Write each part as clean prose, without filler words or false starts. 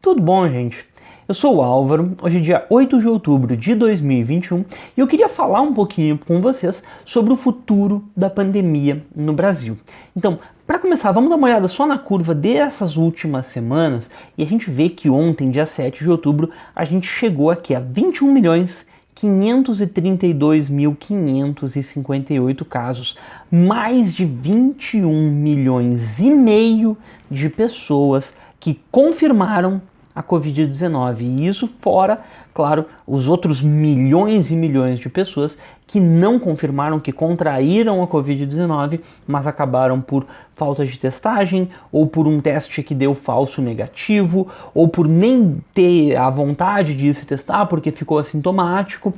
Tudo bom, gente? Eu sou o Álvaro, hoje é dia 8 de outubro de 2021 e eu queria falar um pouquinho com vocês sobre o futuro da pandemia no Brasil. Então, para começar, vamos dar uma olhada só na curva dessas últimas semanas e a gente vê que ontem, dia 7 de outubro, a gente chegou aqui a 21.532.558 casos, mais de 21 milhões e meio de pessoas que confirmaram a Covid-19. E isso fora, claro, os outros milhões e milhões de pessoas que não confirmaram, que contraíram a Covid-19, mas acabaram por falta de testagem, ou por um teste que deu falso negativo, ou por nem ter a vontade de se testar porque ficou assintomático,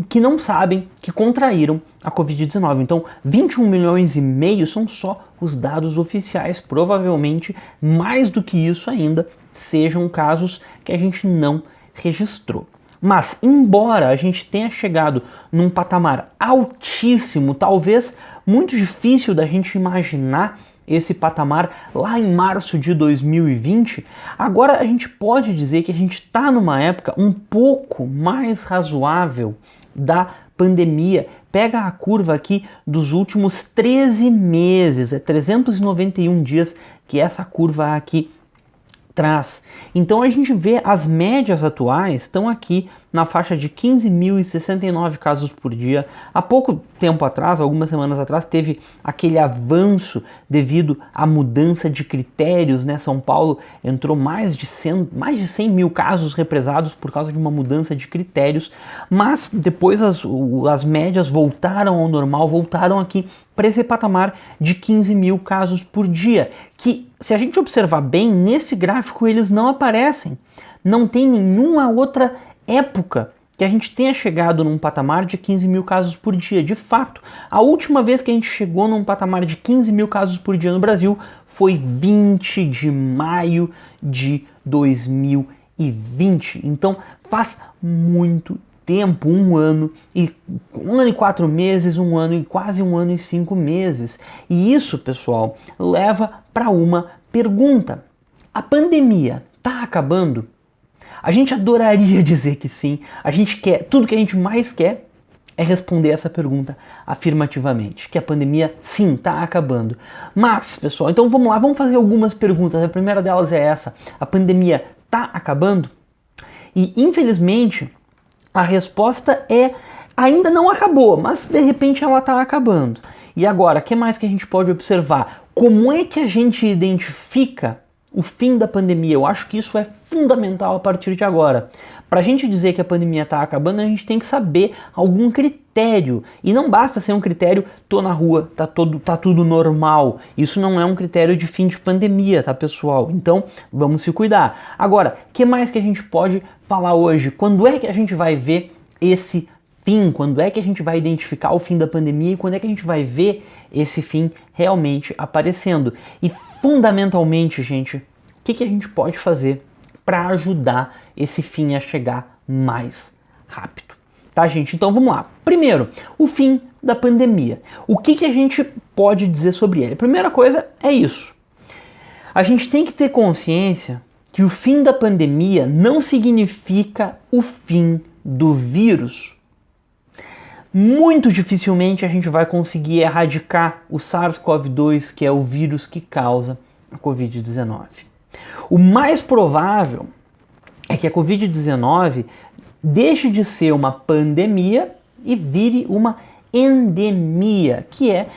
que não sabem que contraíram a Covid-19. Então, 21 milhões e meio são só os dados oficiais, provavelmente mais do que isso ainda sejam casos que a gente não registrou. Mas, embora a gente tenha chegado num patamar altíssimo, talvez muito difícil da gente imaginar esse patamar lá em março de 2020, agora a gente pode dizer que a gente está numa época um pouco mais razoável da pandemia. Pega a curva aqui dos últimos 13 meses, é 391 dias que essa curva aqui traz. Então a gente vê as médias atuais estão aqui na faixa de 15.069 casos por dia. Há pouco tempo atrás, algumas semanas atrás, teve aquele avanço devido à mudança de critérios, né? São Paulo entrou mais de 100 mil casos represados por causa de uma mudança de critérios, mas depois as médias voltaram ao normal, voltaram aqui para esse patamar de 15 mil casos por dia, que, se a gente observar bem, nesse gráfico eles não aparecem. Não tem nenhuma outra época que a gente tenha chegado num patamar de 15 mil casos por dia. De fato, a última vez que a gente chegou num patamar de 15 mil casos por dia no Brasil foi 20 de maio de 2020. Então faz muito tempo, um ano e 4 meses, um ano e quase 1 ano e 5 meses. E isso, pessoal, leva para uma pergunta. A pandemia está acabando? A gente adoraria dizer que sim. A gente quer, tudo que a gente mais quer é responder essa pergunta afirmativamente, que a pandemia sim está acabando. Mas, pessoal, então vamos lá, vamos fazer algumas perguntas. A primeira delas é essa: a pandemia está acabando? E infelizmente a resposta é: ainda não acabou, mas de repente ela está acabando. E agora, o que mais que a gente pode observar? Como é que a gente identifica o fim da pandemia? Eu acho que isso é fundamental a partir de agora. Para a gente dizer que a pandemia está acabando, a gente tem que saber algum critério. E não basta ser um critério: tô na rua, tá tudo normal. Isso não é um critério de fim de pandemia, tá, pessoal? Então, vamos se cuidar. Agora, o que mais que a gente pode falar hoje? Quando é que a gente vai ver esse fim? Quando é que a gente vai identificar o fim da pandemia? E quando é que a gente vai ver esse fim realmente aparecendo? E, fundamentalmente, gente, o que a gente pode fazer para ajudar esse fim a chegar mais rápido? Tá, gente? Então vamos lá. Primeiro, o fim da pandemia. O que a gente pode dizer sobre ele? A primeira coisa é isso. A gente tem que ter consciência que o fim da pandemia não significa o fim do vírus. Muito dificilmente a gente vai conseguir erradicar o SARS-CoV-2, que é o vírus que causa a Covid-19. O mais provável é que a Covid-19 deixe de ser uma pandemia e vire uma endemia, que é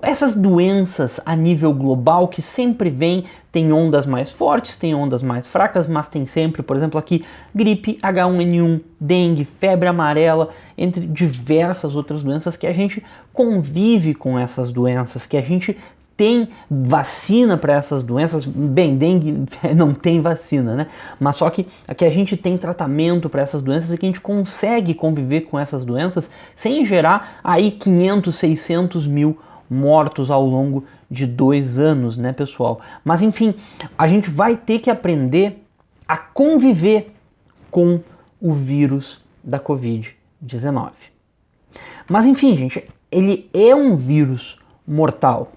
essas doenças a nível global que sempre vêm, tem ondas mais fortes, tem ondas mais fracas, mas tem sempre, por exemplo, aqui, gripe, H1N1, dengue, febre amarela, entre diversas outras doenças que a gente convive com essas doenças, que a gente tem vacina para essas doenças. Bem, dengue não tem vacina, né? Mas só que aqui a gente tem tratamento para essas doenças e que a gente consegue conviver com essas doenças sem gerar aí 500, 600 mil mortos ao longo de 2 anos, né, pessoal? Mas enfim, a gente vai ter que aprender a conviver com o vírus da Covid-19. Mas enfim, gente, ele é um vírus mortal.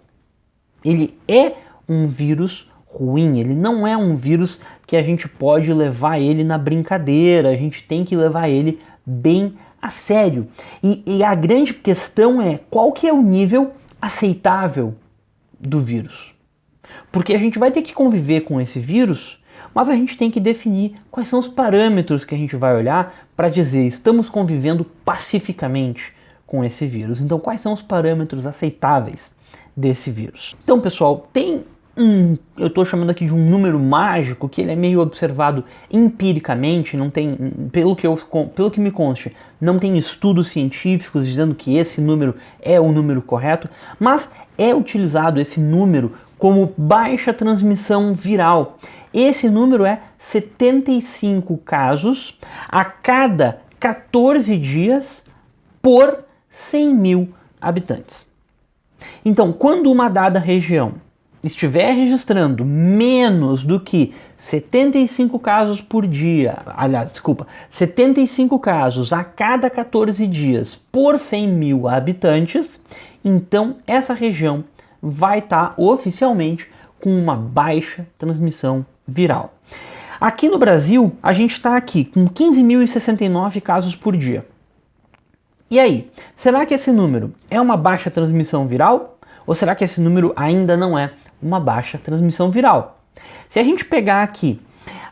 Ele é um vírus ruim, ele não é um vírus que a gente pode levar ele na brincadeira, a gente tem que levar ele bem a sério. E a grande questão é qual que é o nível aceitável do vírus. Porque a gente vai ter que conviver com esse vírus, mas a gente tem que definir quais são os parâmetros que a gente vai olhar para dizer estamos convivendo pacificamente com esse vírus. Então, quais são os parâmetros aceitáveis desse vírus? Então, pessoal, tem eu estou chamando aqui de um número mágico, que ele é meio observado empiricamente, não tem, pelo que me conste, não tem estudos científicos dizendo que esse número é o número correto, mas é utilizado esse número como baixa transmissão viral. Esse número é 75 casos a cada 14 dias por 100 mil habitantes. Então, quando uma dada região estiver registrando menos do que 75 casos por dia, 75 casos a cada 14 dias por 100 mil habitantes, então essa região vai estar oficialmente com uma baixa transmissão viral. Aqui no Brasil, a gente está aqui com 15.069 casos por dia. E aí, será que esse número é uma baixa transmissão viral? Ou será que esse número ainda não é uma baixa transmissão viral? Se a gente pegar aqui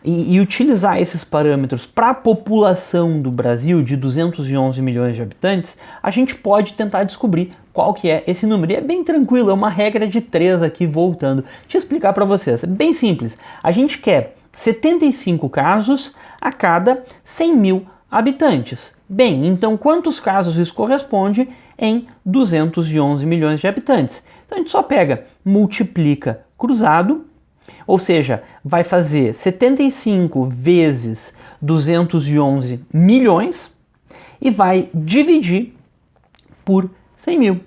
e utilizar esses parâmetros para a população do Brasil de 211 milhões de habitantes, a gente pode tentar descobrir qual que é esse número. E é bem tranquilo, é uma regra de 3 aqui voltando. Deixa eu explicar para vocês, é bem simples. A gente quer 75 casos a cada 100 mil habitantes. Bem, então quantos casos isso corresponde em 211 milhões de habitantes? Então a gente só pega, multiplica cruzado, ou seja, vai fazer 75 vezes 211 milhões e vai dividir por 100 mil.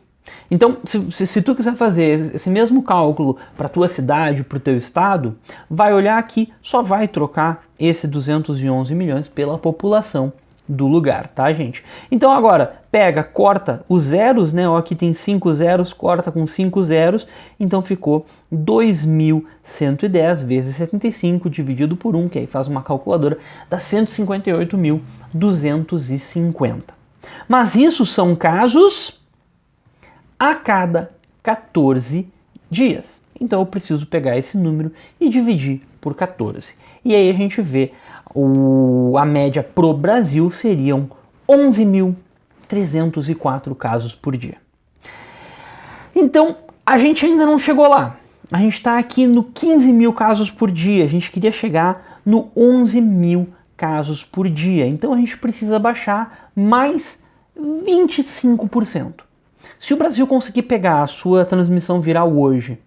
Então, se tu quiser fazer esse mesmo cálculo para a tua cidade, para o teu estado, vai olhar aqui, só vai trocar esse 211 milhões pela população do lugar, tá, gente? Então agora, pega, corta os zeros, né? Ó, aqui tem 5 zeros, corta com 5 zeros, então ficou 2.110 vezes 75 dividido por 1, que aí faz uma calculadora, dá 158.250. Mas isso são casos a cada 14 dias. Então eu preciso pegar esse número e dividir por 14. E aí a gente vê a média pro Brasil seriam 11.304 casos por dia. Então a gente ainda não chegou lá. A gente está aqui no 15 mil casos por dia. A gente queria chegar no 11 mil casos por dia. Então a gente precisa baixar mais 25%. Se o Brasil conseguir pegar a sua transmissão viral hoje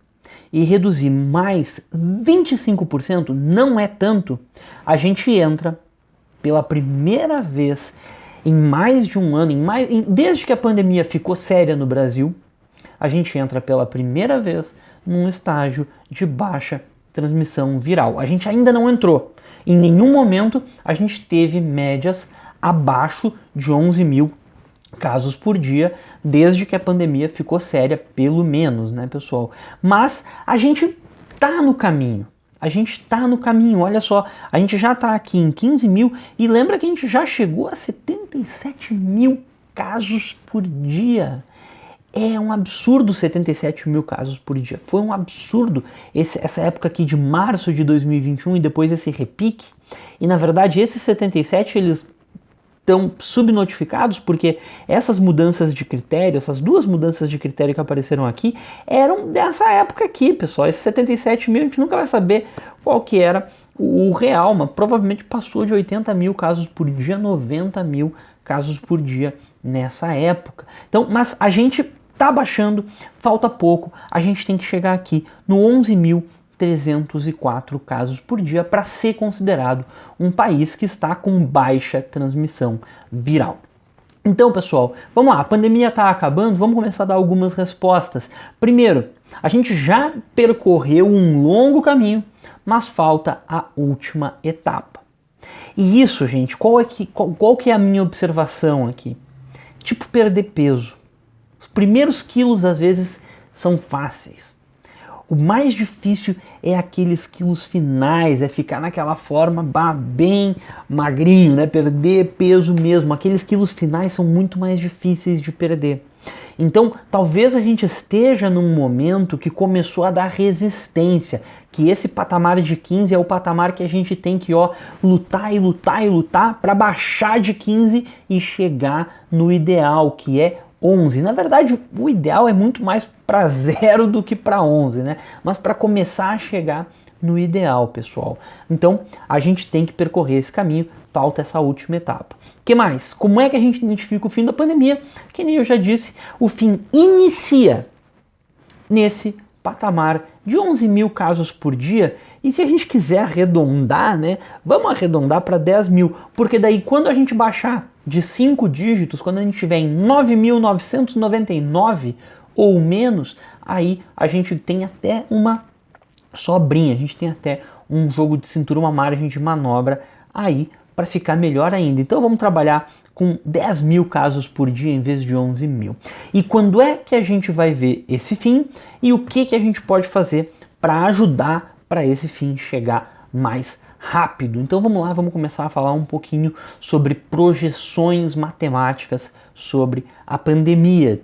e reduzir mais 25%, não é tanto, a gente entra pela primeira vez em mais de um ano, desde que a pandemia ficou séria no Brasil, a gente entra pela primeira vez num estágio de baixa transmissão viral. A gente ainda não entrou. Em nenhum momento a gente teve médias abaixo de 11 mil casos por dia, desde que a pandemia ficou séria, pelo menos, né, pessoal? Mas a gente tá no caminho. Olha só, a gente já tá aqui em 15 mil e lembra que a gente já chegou a 77 mil casos por dia. É um absurdo 77 mil casos por dia. Foi um absurdo essa época aqui de março de 2021 e depois esse repique. E na verdade esses 77 eles estão subnotificados porque essas mudanças de critério, essas duas mudanças de critério que apareceram aqui, eram dessa época aqui, pessoal. Esses 77 mil a gente nunca vai saber qual que era o real, mas provavelmente passou de 80 mil casos por dia, 90 mil casos por dia nessa época. Então, mas a gente tá baixando, falta pouco, a gente tem que chegar aqui no 11.304 casos por dia para ser considerado um país que está com baixa transmissão viral. Então, pessoal, vamos lá, a pandemia está acabando, vamos começar a dar algumas respostas. Primeiro, a gente já percorreu um longo caminho, mas falta a última etapa. E isso, gente, qual que é a minha observação aqui? Tipo perder peso. Os primeiros quilos, às vezes, são fáceis. O mais difícil é aqueles quilos finais, é ficar naquela forma bem magrinho, né? Perder peso mesmo. Aqueles quilos finais são muito mais difíceis de perder. Então, talvez a gente esteja num momento que começou a dar resistência, que esse patamar de 15 é o patamar que a gente tem que lutar e lutar e lutar para baixar de 15 e chegar no ideal, que é 11. Na verdade, o ideal é muito mais para 0 do que para 11, né? Mas para começar a chegar no ideal, pessoal. Então, a gente tem que percorrer esse caminho, falta essa última etapa. O que mais? Como é que a gente identifica o fim da pandemia? Que nem eu já disse, o fim inicia nesse patamar de 11 mil casos por dia. E se a gente quiser arredondar, né? Vamos arredondar para 10 mil, porque daí quando a gente baixar de 5 dígitos, quando a gente tiver em 9.999 ou menos, aí a gente tem até uma sobrinha, a gente tem até um jogo de cintura, uma margem de manobra aí para ficar melhor ainda. Então vamos trabalhar com 10 mil casos por dia em vez de 11 mil. E quando é que a gente vai ver esse fim e o que a gente pode fazer para ajudar para esse fim chegar mais rápido? Então vamos lá, vamos começar a falar um pouquinho sobre projeções matemáticas sobre a pandemia.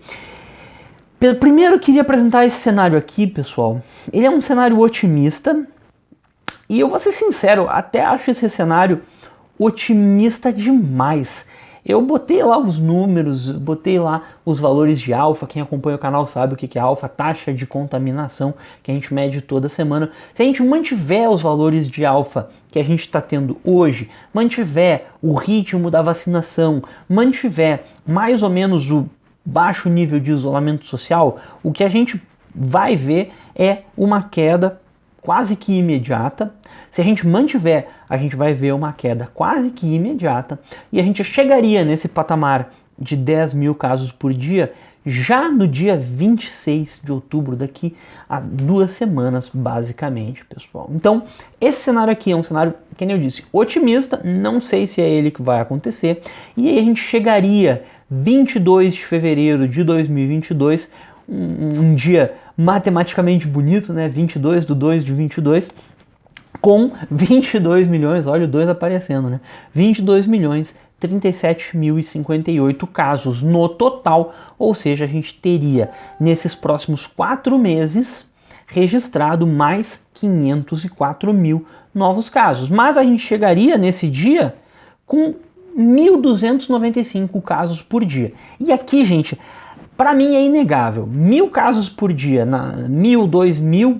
Primeiro eu queria apresentar esse cenário aqui, pessoal. Ele é um cenário otimista e eu vou ser sincero, até acho esse cenário otimista demais. Eu botei lá os números, botei lá os valores de alfa, quem acompanha o canal sabe o que é alfa, taxa de contaminação que a gente mede toda semana. Se a gente mantiver os valores de alfa que a gente está tendo hoje, mantiver o ritmo da vacinação, mantiver mais ou menos o baixo nível de isolamento social, o que a gente vai ver é uma queda quase que imediata. Se a gente mantiver, a gente vai ver uma queda quase que imediata e a gente chegaria nesse patamar de 10 mil casos por dia já no dia 26 de outubro, daqui a 2 semanas, basicamente, pessoal. Então, esse cenário aqui é um cenário, que nem eu disse, otimista, não sei se é ele que vai acontecer, e aí a gente chegaria 22 de fevereiro de 2022, um dia matematicamente bonito, né, 22 de 2 de 22, com 22 milhões, olha o 2 aparecendo, né? 22 milhões 37.058 casos no total, ou seja, a gente teria nesses próximos 4 meses registrado mais 504 mil novos casos. Mas a gente chegaria nesse dia com 1.295 casos por dia. E aqui, gente, para mim é inegável, 1.000 casos por dia, 1.000, 2.000,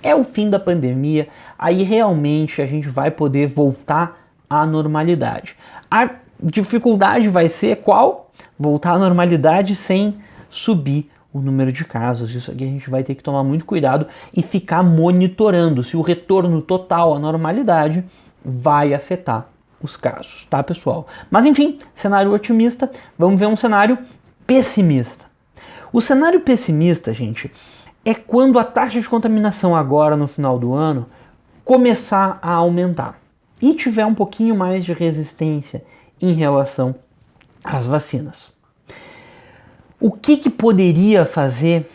é o fim da pandemia, aí realmente a gente vai poder voltar à normalidade. A dificuldade vai ser qual? Voltar à normalidade sem subir o número de casos. Isso aqui a gente vai ter que tomar muito cuidado e ficar monitorando se o retorno total à normalidade vai afetar os casos, tá, pessoal? Mas enfim, cenário otimista, vamos ver um cenário pessimista. O cenário pessimista, gente, é quando a taxa de contaminação agora no final do ano começar a aumentar e tiver um pouquinho mais de resistência em relação às vacinas. O que poderia fazer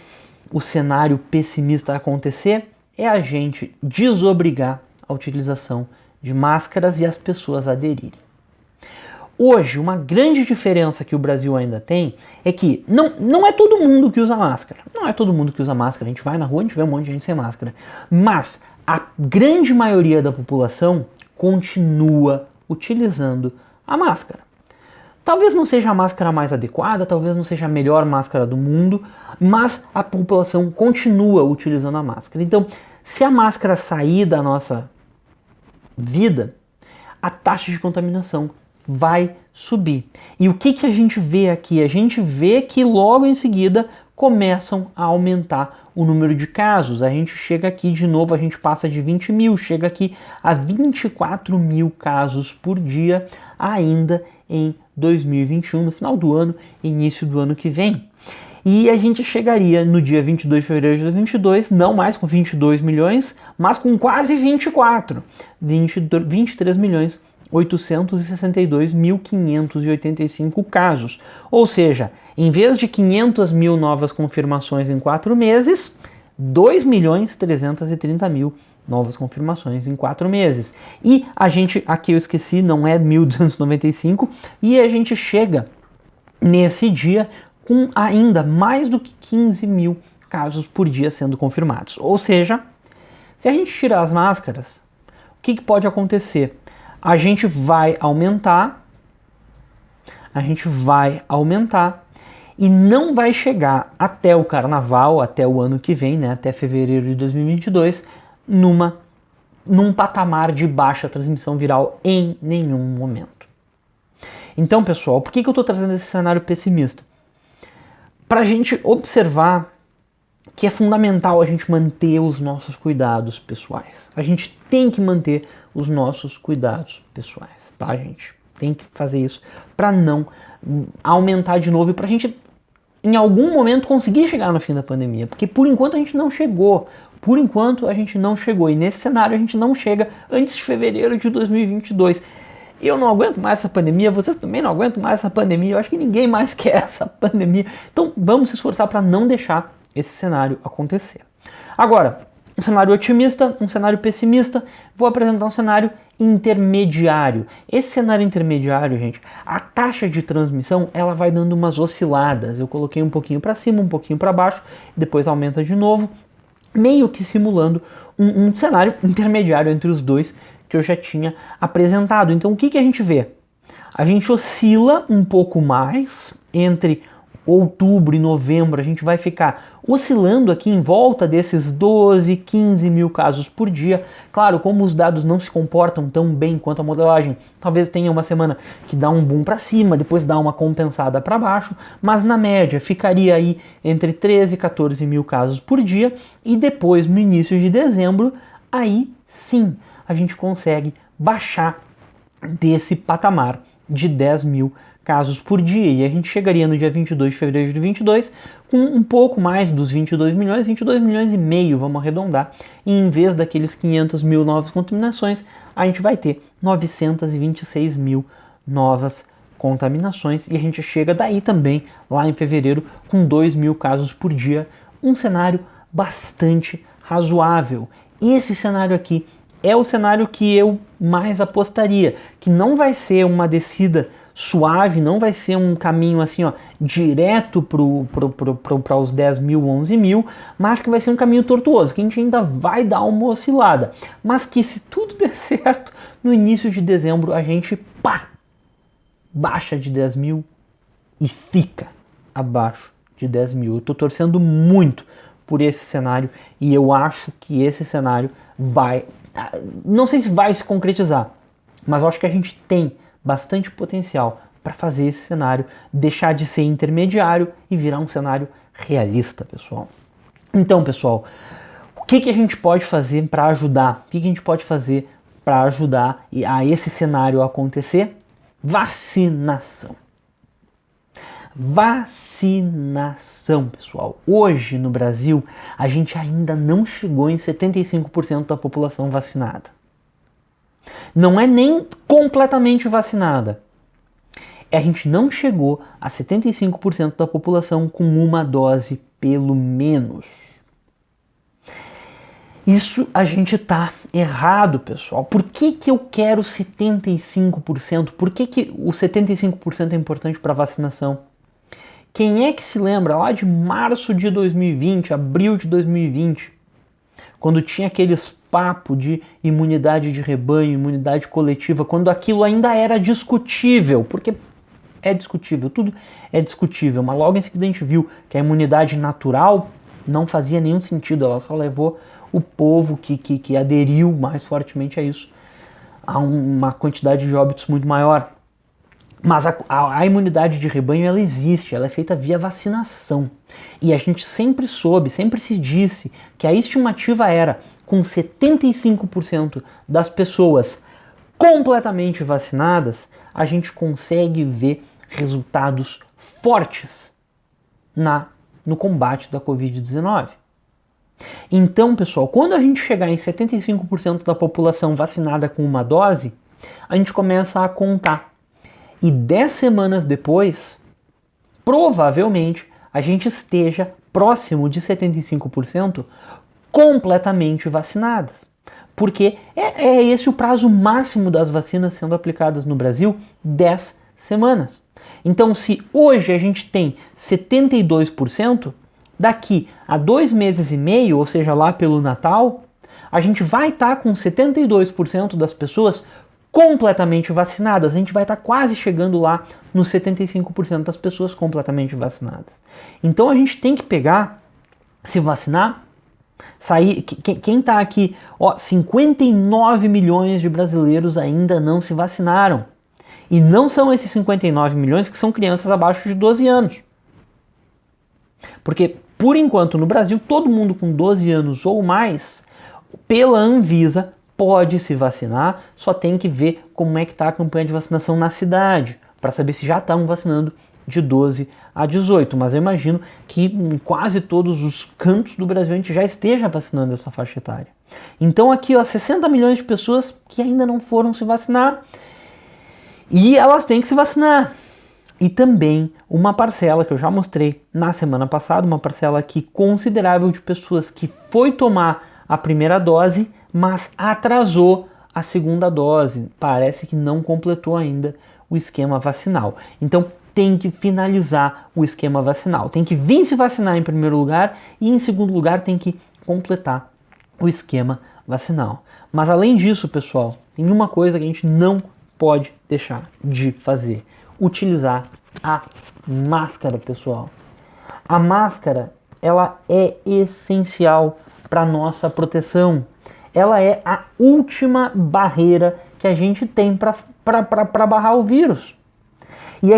o cenário pessimista acontecer é a gente desobrigar a utilização de máscaras e as pessoas aderirem. Hoje, uma grande diferença que o Brasil ainda tem é que não é todo mundo que usa máscara. Não é todo mundo que usa máscara. A gente vai na rua, a gente vê um monte de gente sem máscara. Mas a grande maioria da população continua utilizando a máscara. Talvez não seja a máscara mais adequada, talvez não seja a melhor máscara do mundo, mas a população continua utilizando a máscara. Então, se a máscara sair da nossa vida, a taxa de contaminação vai subir. E o que a gente vê aqui? A gente vê que logo em seguida começam a aumentar o número de casos. A gente chega aqui de novo, a gente passa de 20 mil, chega aqui a 24 mil casos por dia ainda em 2021, no final do ano, início do ano que vem. E a gente chegaria no dia 22 de fevereiro de 2022, não mais com 22 milhões, mas com quase 24, 23 milhões 862.585 casos. Ou seja, em vez de 500 mil novas confirmações em 4 meses, 2.330.000 novas confirmações em 4 meses. E a gente, aqui eu esqueci, não é 1.295, e a gente chega nesse dia com ainda mais do que 15 mil casos por dia sendo confirmados. Ou seja, se a gente tirar as máscaras, o que pode acontecer? A gente vai aumentar e não vai chegar até o carnaval, até o ano que vem, né, até fevereiro de 2022, num patamar de baixa transmissão viral em nenhum momento. Então, pessoal, por que eu estou trazendo esse cenário pessimista? Para a gente observar que é fundamental a gente manter os nossos cuidados pessoais. A gente tem que manter os nossos cuidados pessoais, tá, gente? Tem que fazer isso para não aumentar de novo e para a gente, em algum momento, conseguir chegar no fim da pandemia. Porque por enquanto a gente não chegou. E nesse cenário a gente não chega antes de fevereiro de 2022. Eu não aguento mais essa pandemia, vocês também não aguentam mais essa pandemia, eu acho que ninguém mais quer essa pandemia. Então vamos se esforçar para não deixar esse cenário acontecer. Agora, um cenário otimista, um cenário pessimista, vou apresentar um cenário intermediário. Esse cenário intermediário, gente, a taxa de transmissão, ela vai dando umas osciladas. Eu coloquei um pouquinho para cima, um pouquinho para baixo, depois aumenta de novo, meio que simulando um cenário intermediário entre os dois que eu já tinha apresentado. Então o que a gente vê? A gente oscila um pouco mais entre outubro e novembro, a gente vai ficar oscilando aqui em volta desses 12, 15 mil casos por dia. Claro, como os dados não se comportam tão bem quanto a modelagem, talvez tenha uma semana que dá um boom para cima, depois dá uma compensada para baixo, mas na média ficaria aí entre 13 e 14 mil casos por dia, e depois no início de dezembro, aí sim a gente consegue baixar desse patamar de 10 mil casos por dia, e a gente chegaria no dia 22 de fevereiro de 2022 com um pouco mais dos 22 milhões e meio, vamos arredondar, e em vez daqueles 500 mil novas contaminações, a gente vai ter 926 mil novas contaminações, e a gente chega daí também, lá em fevereiro, com 2 mil casos por dia, um cenário bastante razoável. Esse cenário aqui é o cenário que eu mais apostaria, que não vai ser uma descida suave, não vai ser um caminho assim, ó, direto para os 10 mil, 11 mil, mas que vai ser um caminho tortuoso, que a gente ainda vai dar uma oscilada, mas que se tudo der certo, no início de dezembro a gente, baixa de 10 mil e fica abaixo de 10 mil. Eu estou torcendo muito por esse cenário e eu acho que esse cenário vai, não sei se vai se concretizar, mas eu acho que a gente tem bastante potencial para fazer esse cenário deixar de ser intermediário e virar um cenário realista, pessoal. Então, pessoal, o que a gente pode fazer para ajudar? O que a gente pode fazer para ajudar a esse cenário acontecer? Vacinação. Vacinação, pessoal. Hoje no Brasil, a gente ainda não chegou em 75% da população vacinada. Não é nem completamente vacinada. A gente não chegou a 75% da população com uma dose pelo menos. Isso a gente tá errado, pessoal. Por que eu quero 75%? Por que o 75% é importante para vacinação? Quem é que se lembra lá de março de 2020, abril de 2020, quando tinha aqueles papo de imunidade de rebanho, imunidade coletiva, quando aquilo ainda era discutível, porque é discutível, tudo é discutível, mas logo em seguida a gente viu que a imunidade natural não fazia nenhum sentido, ela só levou o povo que aderiu mais fortemente a isso a uma quantidade de óbitos muito maior. Mas a imunidade de rebanho, ela existe, ela é feita via vacinação. E a gente sempre soube, sempre se disse que a estimativa era com 75% das pessoas completamente vacinadas, a gente consegue ver resultados fortes no combate da Covid-19. Então, pessoal, quando a gente chegar em 75% da população vacinada com uma dose, a gente começa a contar. E 10 semanas depois, provavelmente, a gente esteja próximo de 75% completamente vacinadas. Porque é esse o prazo máximo das vacinas sendo aplicadas no Brasil, 10 semanas. Então, se hoje a gente tem 72%, daqui a 2 meses e meio, ou seja, lá pelo Natal, a gente vai estar com 72% das pessoas completamente vacinadas. A gente vai estar quase chegando lá nos 75% das pessoas completamente vacinadas. Então a gente tem que pegar, se vacinar, sair. Quem está aqui, 59 milhões de brasileiros ainda não se vacinaram. E não são esses 59 milhões que são crianças abaixo de 12 anos. Porque, por enquanto, no Brasil, todo mundo com 12 anos ou mais, pela Anvisa, pode se vacinar, só tem que ver como é que está a campanha de vacinação na cidade, para saber se já estão vacinando de 12 a 18. Mas eu imagino que em quase todos os cantos do Brasil a gente já esteja vacinando essa faixa etária. Então aqui, 60 milhões de pessoas que ainda não foram se vacinar, e elas têm que se vacinar. E também uma parcela que eu já mostrei na semana passada, uma parcela aqui considerável de pessoas que foi tomar a primeira dose, mas atrasou a segunda dose. Parece que não completou ainda o esquema vacinal. Então tem que finalizar o esquema vacinal. Tem que vir se vacinar em primeiro lugar e em segundo lugar tem que completar o esquema vacinal. Mas além disso, pessoal, tem uma coisa que a gente não pode deixar de fazer. Utilizar a máscara, pessoal. A máscara, ela é essencial para nossa proteção. Ela é a última barreira que a gente tem para barrar o vírus. E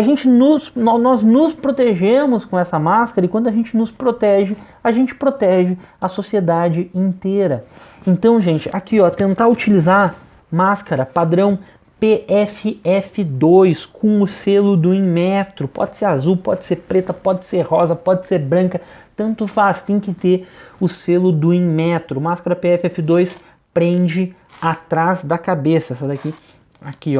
nós nos protegemos com essa máscara, e quando a gente protege a sociedade inteira. Então, gente, aqui, tentar utilizar máscara padrão PFF2 com o selo do Inmetro. Pode ser azul, pode ser preta, pode ser rosa, pode ser branca, tanto faz, tem que ter o selo do Inmetro. Máscara PFF2 prende atrás da cabeça. Essa daqui, aqui,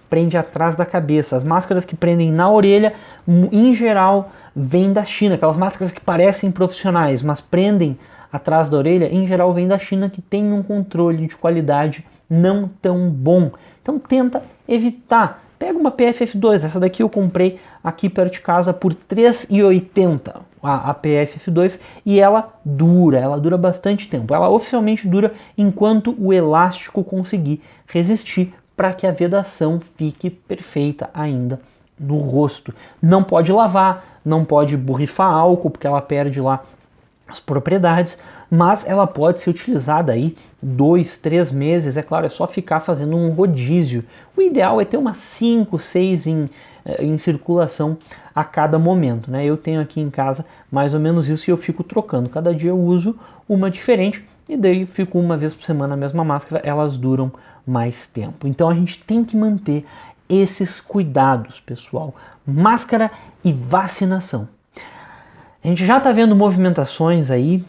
prende atrás da cabeça. As máscaras que prendem na orelha, em geral, vêm da China. Aquelas máscaras que parecem profissionais, mas prendem atrás da orelha, em geral, vêm da China, que tem um controle de qualidade não tão bom. Então tenta evitar. Pega uma PFF2, essa daqui eu comprei aqui perto de casa por R$ 3,80, a PFF2, e ela dura bastante tempo. Ela oficialmente dura enquanto o elástico conseguir resistir, para que a vedação fique perfeita ainda no rosto. Não pode lavar, não pode borrifar álcool, porque ela perde lá as propriedades, mas ela pode ser utilizada aí 2, 3 meses, é claro, é só ficar fazendo um rodízio. O ideal é ter umas 5, 6 em circulação a cada momento, né? Eu tenho aqui em casa mais ou menos isso e eu fico trocando. Cada dia eu uso uma diferente e daí fico uma vez por semana a mesma máscara, elas duram mais tempo. Então a gente tem que manter esses cuidados, pessoal. Máscara e vacinação. A gente já está vendo movimentações aí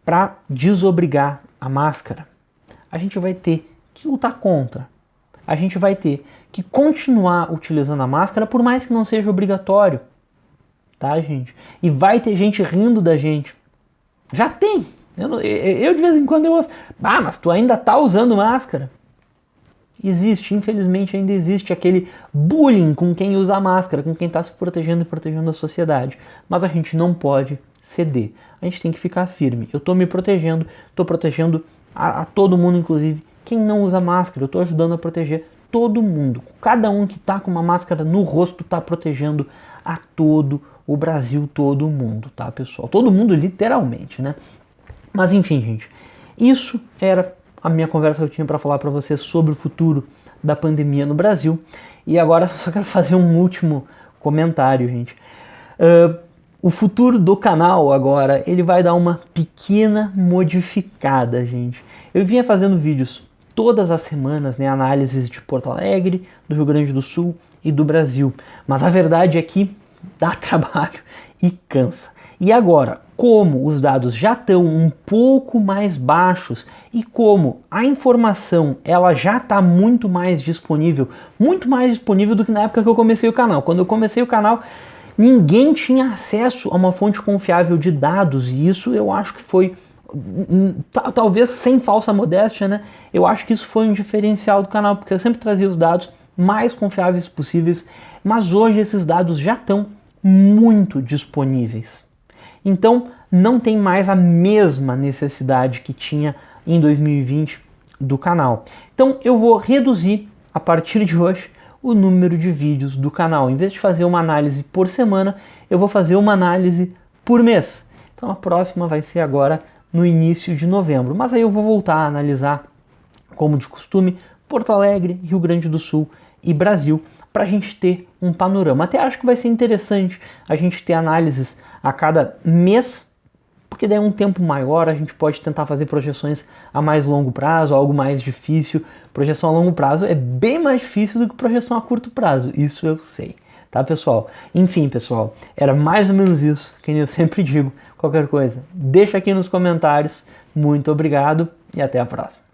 para desobrigar a máscara. A gente vai ter que lutar contra. A gente vai ter que continuar utilizando a máscara, por mais que não seja obrigatório. Tá, gente? E vai ter gente rindo da gente. Já tem. Eu de vez em quando eu ouço, mas tu ainda tá usando máscara. Existe, infelizmente ainda existe aquele bullying com quem usa máscara, com quem está se protegendo e protegendo a sociedade. Mas a gente não pode ceder. A gente tem que ficar firme. Eu estou me protegendo, estou protegendo a todo mundo, inclusive quem não usa máscara. Eu estou ajudando a proteger todo mundo. Cada um que está com uma máscara no rosto está protegendo a todo o Brasil, todo mundo, tá, pessoal? Todo mundo literalmente, né? Mas enfim, gente, isso era a minha conversa que eu tinha para falar para vocês sobre o futuro da pandemia no Brasil. E agora eu só quero fazer um último comentário, gente. O futuro do canal agora, ele vai dar uma pequena modificada, gente. Eu vinha fazendo vídeos todas as semanas, né, análises de Porto Alegre, do Rio Grande do Sul e do Brasil. Mas a verdade é que dá trabalho e cansa. E agora, como os dados já estão um pouco mais baixos e como a informação ela já está muito mais disponível do que na época que eu comecei o canal. Quando eu comecei o canal, ninguém tinha acesso a uma fonte confiável de dados, e isso eu acho que foi, talvez sem falsa modéstia, né? Eu acho que isso foi um diferencial do canal, porque eu sempre trazia os dados mais confiáveis possíveis, mas hoje esses dados já estão muito disponíveis. Então não tem mais a mesma necessidade que tinha em 2020 do canal. Então eu vou reduzir a partir de hoje o número de vídeos do canal. Em vez de fazer uma análise por semana, eu vou fazer uma análise por mês. Então a próxima vai ser agora no início de novembro. Mas aí eu vou voltar a analisar, como de costume, Porto Alegre, Rio Grande do Sul e Brasil, para a gente ter um panorama. Até acho que vai ser interessante a gente ter análises a cada mês, porque daí é um tempo maior, a gente pode tentar fazer projeções a mais longo prazo, algo mais difícil. Projeção a longo prazo é bem mais difícil do que projeção a curto prazo, isso eu sei, tá, pessoal? Enfim, pessoal, era mais ou menos isso que eu sempre digo. Qualquer coisa, deixa aqui nos comentários. Muito obrigado e até a próxima.